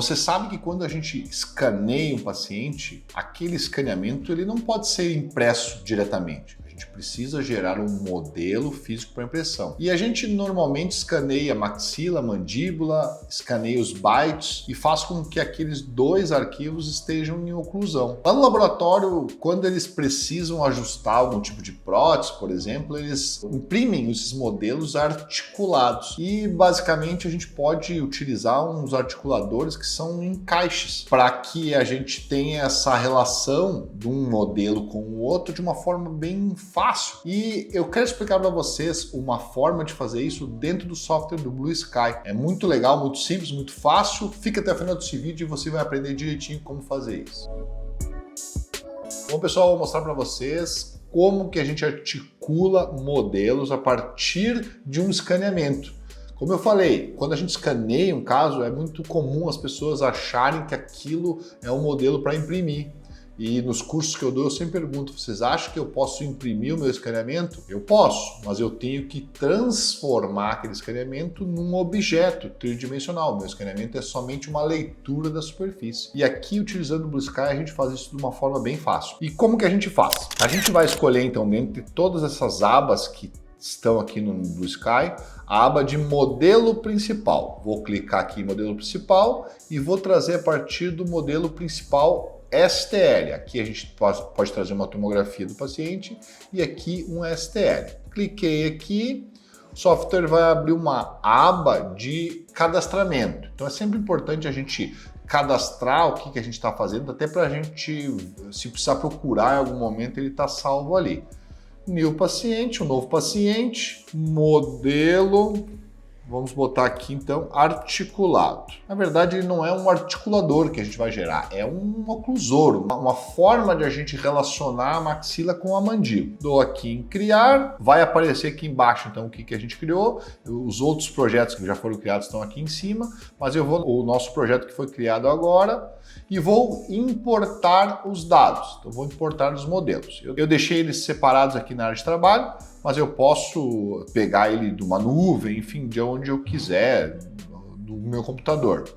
Você sabe que quando a gente escaneia um paciente, aquele escaneamento ele não pode ser impresso diretamente. A gente precisa gerar um modelo físico para impressão. E a gente normalmente escaneia maxila, mandíbula, escaneia os bytes e faz com que aqueles dois arquivos estejam em oclusão. Lá no laboratório, quando eles precisam ajustar algum tipo de prótese, por exemplo, eles imprimem esses modelos articulados. E basicamente a gente pode utilizar uns articuladores que são encaixes para que a gente tenha essa relação de um modelo com o outro de uma forma bem fácil. E eu quero explicar para vocês uma forma de fazer isso dentro do software do Blue Sky. É muito legal, muito simples, muito fácil. Fica até o final desse vídeo e você vai aprender direitinho como fazer isso. Bom, pessoal, eu vou mostrar para vocês como que a gente articula modelos a partir de um escaneamento. Como eu falei, quando a gente escaneia um caso, é muito comum as pessoas acharem que aquilo é um modelo para imprimir. E nos cursos que eu dou, eu sempre pergunto, vocês acham que eu posso imprimir o meu escaneamento? Eu posso, mas eu tenho que transformar aquele escaneamento num objeto tridimensional. O meu escaneamento é somente uma leitura da superfície. E aqui, utilizando o Blue Sky, a gente faz isso de uma forma bem fácil. E como que a gente faz? A gente vai escolher, então, dentre todas essas abas que estão aqui no Blue Sky, a aba de modelo principal. Vou clicar aqui em modelo principal e vou trazer a partir do modelo principal STL. Aqui a gente pode trazer uma tomografia do paciente e aqui um STL. Cliquei aqui, o software vai abrir uma aba de cadastramento. Então é sempre importante a gente cadastrar o que a gente está fazendo, até para a gente, se precisar procurar em algum momento, ele está salvo ali. New paciente, um novo paciente, modelo, vamos botar aqui então articulado. Na verdade ele não é um articulador que a gente vai gerar, é um oclusor, uma forma de a gente relacionar a maxila com a mandíbula. Dou aqui em criar, vai aparecer aqui embaixo então o que a gente criou, os outros projetos que já foram criados estão aqui em cima, mas eu vou o nosso projeto que foi criado agora e vou importar os dados. Então vou importar os modelos. Eu deixei eles separados aqui na área de trabalho, mas eu posso pegar ele de uma nuvem, enfim, de onde eu quiser, do meu computador.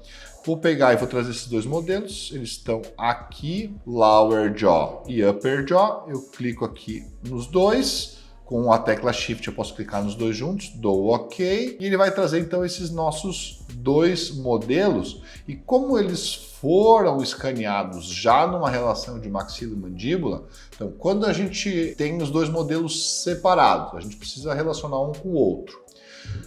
Vou pegar e vou trazer esses dois modelos, eles estão aqui, lower jaw e upper jaw. Eu clico aqui nos dois, com a tecla Shift eu posso clicar nos dois juntos, dou OK, e ele vai trazer então esses nossos dois modelos, e como eles foram escaneados já numa relação de maxila e mandíbula, então quando a gente tem os dois modelos separados, a gente precisa relacionar um com o outro.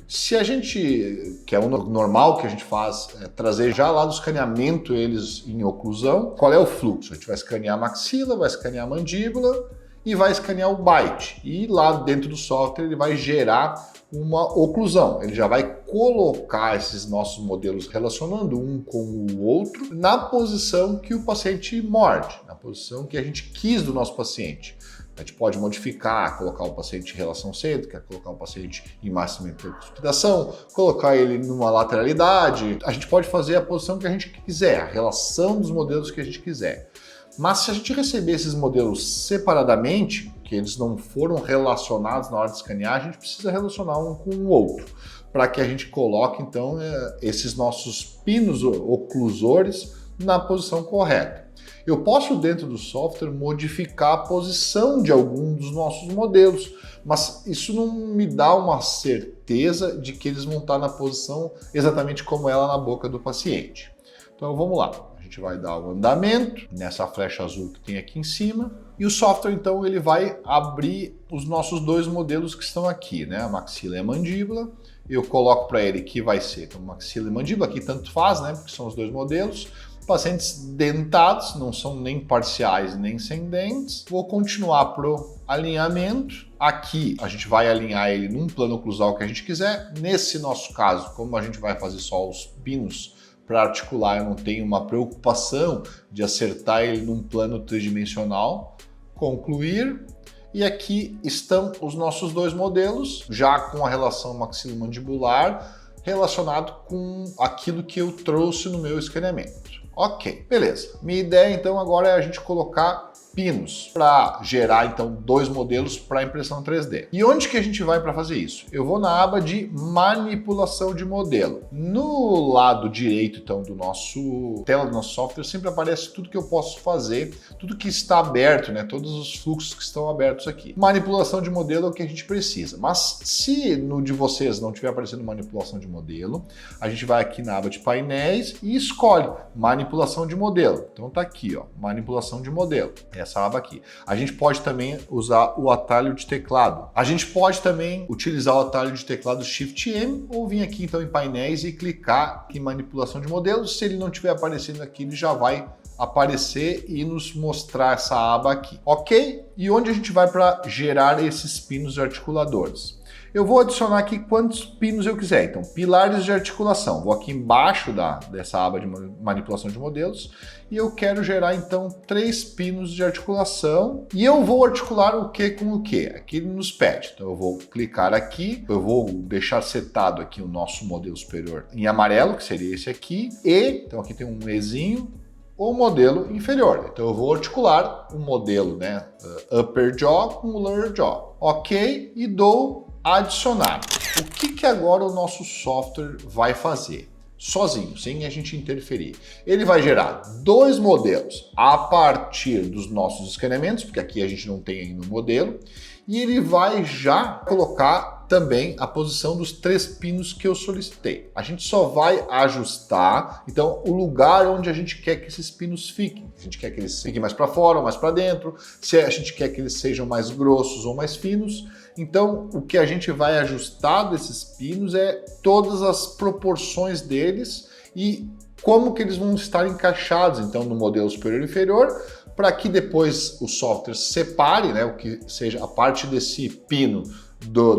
Se a gente, que é o normal que a gente faz, é trazer já lá do escaneamento eles em oclusão, qual é o fluxo? A gente vai escanear a maxila, vai escanear a mandíbula e vai escanear o byte. E lá dentro do software ele vai gerar uma oclusão. Ele já vai colocar esses nossos modelos relacionando um com o outro na posição que o paciente morde, na posição que a gente quis do nosso paciente. A gente pode modificar, colocar o paciente em relação cêntrica, colocar o paciente em máxima interprecipitação, colocar ele numa lateralidade. A gente pode fazer a posição que a gente quiser, a relação dos modelos que a gente quiser. Mas se a gente receber esses modelos separadamente, que eles não foram relacionados na hora de escanear, a gente precisa relacionar um com o outro, para que a gente coloque então esses nossos pinos oclusores na posição correta. Eu posso, dentro do software, modificar a posição de algum dos nossos modelos, mas isso não me dá uma certeza de que eles vão estar na posição exatamente como ela na boca do paciente. Então vamos lá. A gente vai dar o andamento nessa flecha azul que tem aqui em cima e o software então ele vai abrir os nossos dois modelos que estão aqui, né? A maxila e a mandíbula. Eu coloco para ele que vai ser então, maxila e mandíbula, aqui tanto faz, né? Porque são os dois modelos. Pacientes dentados, não são nem parciais nem sem dentes. Vou continuar pro alinhamento. Aqui a gente vai alinhar ele num plano oclusal que a gente quiser. Nesse nosso caso, como a gente vai fazer só os pinos para articular, eu não tenho uma preocupação de acertar ele num plano tridimensional. Concluir. E aqui estão os nossos dois modelos, já com a relação maxilomandibular, relacionado com aquilo que eu trouxe no meu escaneamento. Ok, beleza. Minha ideia então agora é a gente colocar pinos para gerar então 2 modelos para impressão 3D. E onde que a gente vai para fazer isso? Eu vou na aba de manipulação de modelo. No lado direito então do nosso tela do nosso software sempre aparece tudo que eu posso fazer, tudo que está aberto, né? Todos os fluxos que estão abertos aqui. Manipulação de modelo é o que a gente precisa. Mas se no de vocês não estiver aparecendo manipulação de modelo, a gente vai aqui na aba de painéis e escolhe manipulação de modelo. Então tá aqui, ó, manipulação de modelo. Essa aba aqui. A gente pode também usar o atalho de teclado. A gente pode também utilizar o atalho de teclado Shift M ou vir aqui então em painéis e clicar em manipulação de modelos. Se ele não estiver aparecendo aqui, ele já vai aparecer e nos mostrar essa aba aqui, ok? E onde a gente vai para gerar esses pinos articuladores? Eu vou adicionar aqui quantos pinos eu quiser. Então, pilares de articulação. Vou aqui embaixo dessa aba de manipulação de modelos e eu quero gerar então 3 pinos de articulação e eu vou articular o que com o que? Aqui ele nos pede. Então eu vou clicar aqui, eu vou deixar setado aqui o nosso modelo superior em amarelo, que seria esse aqui, e então aqui tem um Ezinho, o modelo inferior. Então eu vou articular o modelo, né, upper jaw com o lower jaw. Ok, e dou adicionar. O que agora o nosso software vai fazer? Sozinho, sem a gente interferir. Ele vai gerar 2 modelos a partir dos nossos escaneamentos, porque aqui a gente não tem ainda o modelo, e ele vai já colocar também a posição dos 3 pinos que eu solicitei. A gente só vai ajustar, então, o lugar onde a gente quer que esses pinos fiquem. A gente quer que eles fiquem mais para fora ou mais para dentro, se a gente quer que eles sejam mais grossos ou mais finos. Então, o que a gente vai ajustar desses pinos é todas as proporções deles e como que eles vão estar encaixados, então, no modelo superior e inferior, para que depois o software separe, né, o que seja a parte desse pino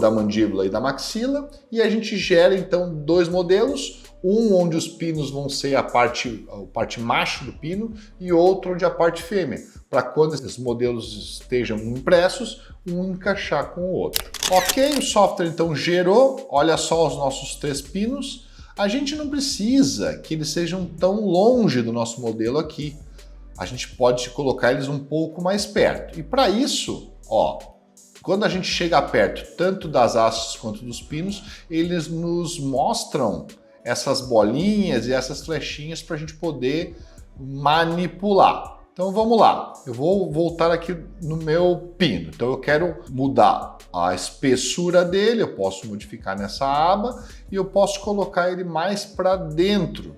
da mandíbula e da maxila, e a gente gera então 2 modelos, um onde os pinos vão ser a parte macho do pino e outro onde a parte fêmea, para quando esses modelos estejam impressos, um encaixar com o outro. Ok, o software então gerou, olha só os nossos 3 pinos, a gente não precisa que eles sejam tão longe do nosso modelo aqui, a gente pode colocar eles um pouco mais perto, e para isso, ó, quando a gente chega perto tanto das hastes quanto dos pinos, eles nos mostram essas bolinhas e essas flechinhas para a gente poder manipular. Então vamos lá, eu vou voltar aqui no meu pino. Então eu quero mudar a espessura dele, eu posso modificar nessa aba e eu posso colocar ele mais para dentro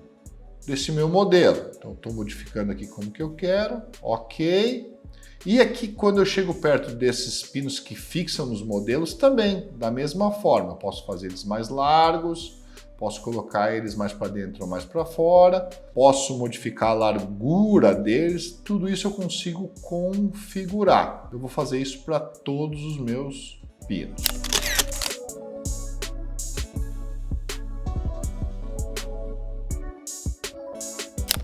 desse meu modelo. Então estou modificando aqui como que eu quero, ok. E aqui, quando eu chego perto desses pinos que fixam nos modelos, também, da mesma forma, eu posso fazer eles mais largos, posso colocar eles mais para dentro ou mais para fora, posso modificar a largura deles, tudo isso eu consigo configurar. Eu vou fazer isso para todos os meus pinos.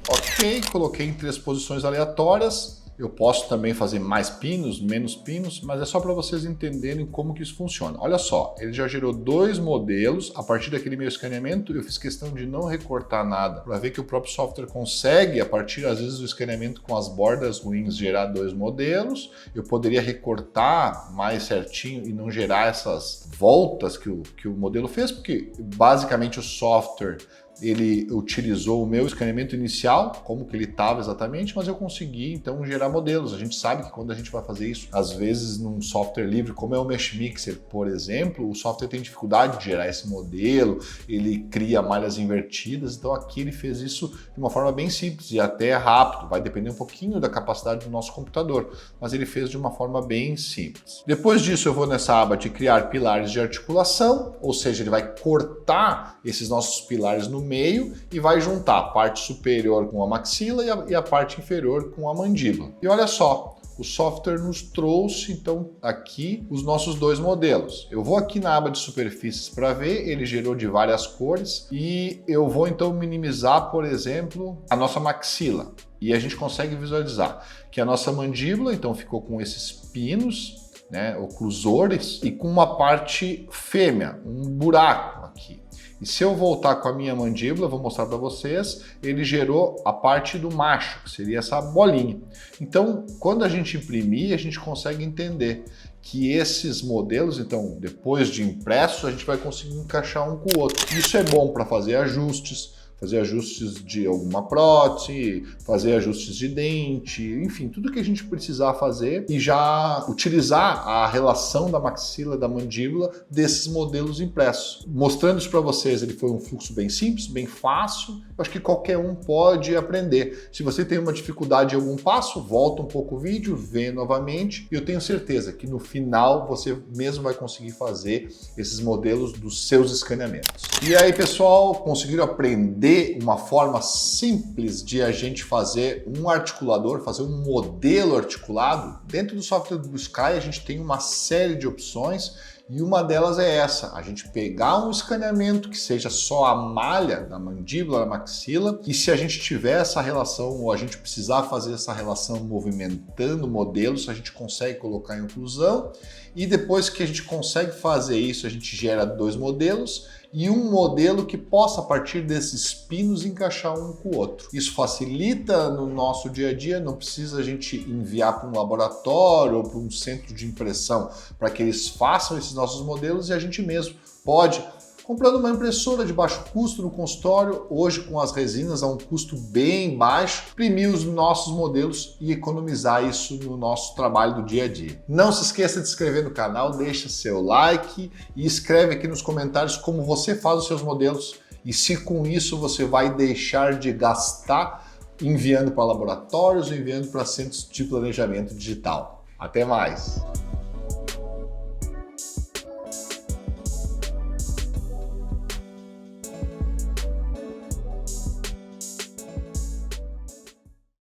Ok, coloquei em 3 posições aleatórias. Eu posso também fazer mais pinos, menos pinos, mas é só para vocês entenderem como que isso funciona. Olha só, ele já gerou 2 modelos. A partir daquele meu escaneamento, eu fiz questão de não recortar nada, para ver que o próprio software consegue, a partir, às vezes, do escaneamento com as bordas ruins, gerar 2 modelos. Eu poderia recortar mais certinho e não gerar essas voltas que o modelo fez, porque basicamente o software ele utilizou o meu escaneamento inicial, como que ele estava exatamente, mas eu consegui então gerar modelos. A gente sabe que quando a gente vai fazer isso, às vezes num software livre, como é o Mesh Mixer, por exemplo, o software tem dificuldade de gerar esse modelo, ele cria malhas invertidas, então aqui ele fez isso de uma forma bem simples e até rápido, vai depender um pouquinho da capacidade do nosso computador, mas ele fez de uma forma bem simples. Depois disso eu vou nessa aba de criar pilares de articulação, ou seja, ele vai cortar esses nossos pilares no meio e vai juntar a parte superior com a maxila e a parte inferior com a mandíbula. E olha só, o software nos trouxe então aqui os nossos 2 modelos. Eu vou aqui na aba de superfícies para ver, ele gerou de várias cores e eu vou então minimizar, por exemplo, a nossa maxila. E a gente consegue visualizar que a nossa mandíbula então ficou com esses pinos, né, oclusores, e com uma parte fêmea, um buraco aqui. E se eu voltar com a minha mandíbula, vou mostrar para vocês, ele gerou a parte do macho, que seria essa bolinha. Então, quando a gente imprimir, a gente consegue entender que esses modelos, então, depois de impresso, a gente vai conseguir encaixar um com o outro. Isso é bom para fazer ajustes de alguma prótese, fazer ajustes de dente, enfim, tudo que a gente precisar fazer e já utilizar a relação da maxila e da mandíbula desses modelos impressos. Mostrando isso para vocês, ele foi um fluxo bem simples, bem fácil, eu acho que qualquer um pode aprender. Se você tem uma dificuldade em algum passo, volta um pouco o vídeo, vê novamente e eu tenho certeza que no final você mesmo vai conseguir fazer esses modelos dos seus escaneamentos. E aí, pessoal, conseguiram aprender uma forma simples de a gente fazer um articulador, fazer um modelo articulado? Dentro do software do Blue Sky a gente tem uma série de opções e uma delas é essa, a gente pegar um escaneamento que seja só a malha da mandíbula, da maxila, e se a gente tiver essa relação ou a gente precisar fazer essa relação movimentando modelos, a gente consegue colocar em oclusão e depois que a gente consegue fazer isso, a gente gera dois modelos e um modelo que possa, a partir desses pinos, encaixar um com o outro. Isso facilita no nosso dia a dia, não precisa a gente enviar para um laboratório ou para um centro de impressão para que eles façam esses nossos modelos e a gente mesmo pode, comprando uma impressora de baixo custo no consultório, hoje com as resinas a um custo bem baixo, imprimir os nossos modelos e economizar isso no nosso trabalho do dia a dia. Não se esqueça de se inscrever no canal, deixa seu like e escreve aqui nos comentários como você faz os seus modelos e se com isso você vai deixar de gastar enviando para laboratórios, enviando para centros de planejamento digital. Até mais!